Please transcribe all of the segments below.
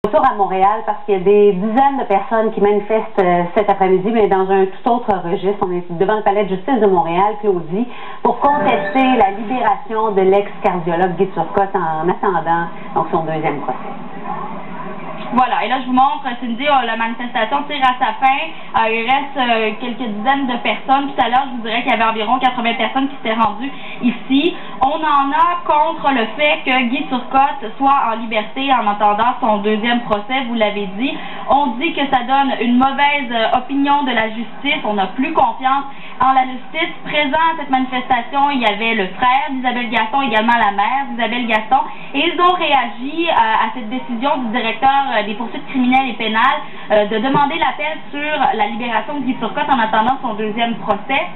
Retour à Montréal parce qu'il y a des dizaines de personnes qui manifestent cet après-midi, mais dans un tout autre registre. On est devant le palais de justice de Montréal, Claudie, pour contester la libération de l'ex-cardiologue Guy Turcotte en attendant donc son deuxième procès. Voilà, et là je vous montre, Cindy, la manifestation tire à sa fin, il reste quelques dizaines de personnes. Tout à l'heure, je vous dirais qu'il y avait environ 80 personnes qui s'étaient rendues ici. On en a contre le fait que Guy Turcotte soit en liberté en attendant son deuxième procès, vous l'avez dit. On dit que ça donne une mauvaise opinion de la justice, on n'a plus confiance en la justice. Présent à cette manifestation, il y avait le frère d'Isabelle Gaston, également la mère d'Isabelle Gaston, et ils ont réagi à cette décision du directeur des poursuites criminelles et pénales de demander l'appel sur la libération de Guy Turcotte en attendant son deuxième procès.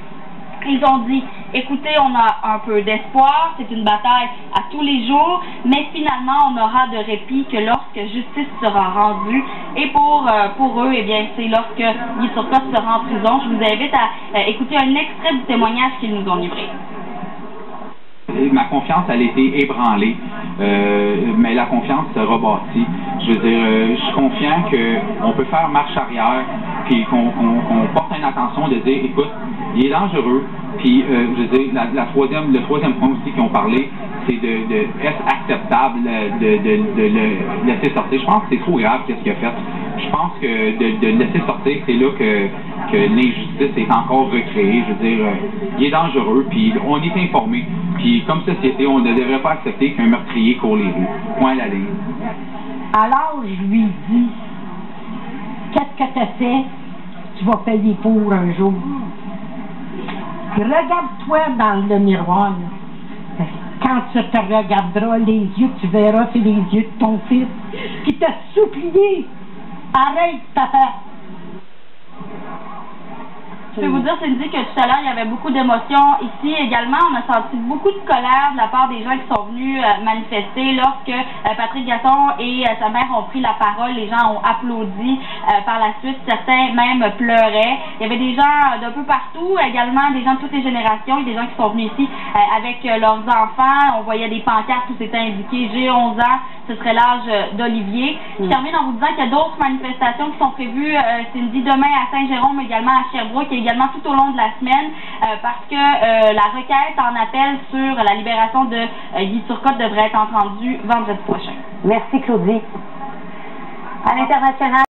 Ils ont dit, écoutez, on a un peu d'espoir, c'est une bataille à tous les jours, mais finalement, on aura de répit que lorsque justice sera rendue. Et pour eux, eh bien, c'est lorsque Guy Turcotte sera en prison. Je vous invite à écouter un extrait du témoignage qu'ils nous ont livré. Ma confiance, elle a été ébranlée, mais la confiance se rebâtit. Je veux dire, je suis confiant qu'on peut faire marche arrière, puis qu'on porte une attention de dire, écoute, il est dangereux, puis je veux dire, le troisième point aussi qu'ils ont parlé, c'est est-ce acceptable de le laisser sortir. Je pense que c'est trop grave qu'est-ce qu'il a fait. Je pense que de le laisser sortir, c'est là que l'injustice est encore recréée. Je veux dire, il est dangereux, puis on est informé. Puis comme société, on ne devrait pas accepter qu'un meurtrier court les rues. Point à la ligne. Alors je lui dis, qu'est-ce que tu as fait? Tu vas payer pour un jour. Puis regarde-toi dans le miroir. Là. Quand tu te regarderas les yeux, tu verras c'est les yeux de ton fils qui t'a supplié. Arrête, papa. Je peux vous dire, Cindy, que tout à l'heure, il y avait beaucoup d'émotions ici. Également, on a senti beaucoup de colère de la part des gens qui sont venus manifester. Lorsque Patrick Gaston et sa mère ont pris la parole, les gens ont applaudi. Par la suite, certains même pleuraient. Il y avait des gens d'un peu partout, également des gens de toutes les générations. Il y a des gens qui sont venus ici avec leurs enfants. On voyait des pancartes où c'était indiqué « J'ai 11 ans, ce serait l'âge d'Olivier ». Je termine en vous disant qu'il y a d'autres manifestations qui sont prévues, Cindy, demain à Saint-Jérôme, mais également à Sherbrooke, et également tout au long de la semaine, parce que la requête en appel sur la libération de Guy Turcotte devrait être entendue vendredi prochain. Merci, Claudie. À l'international.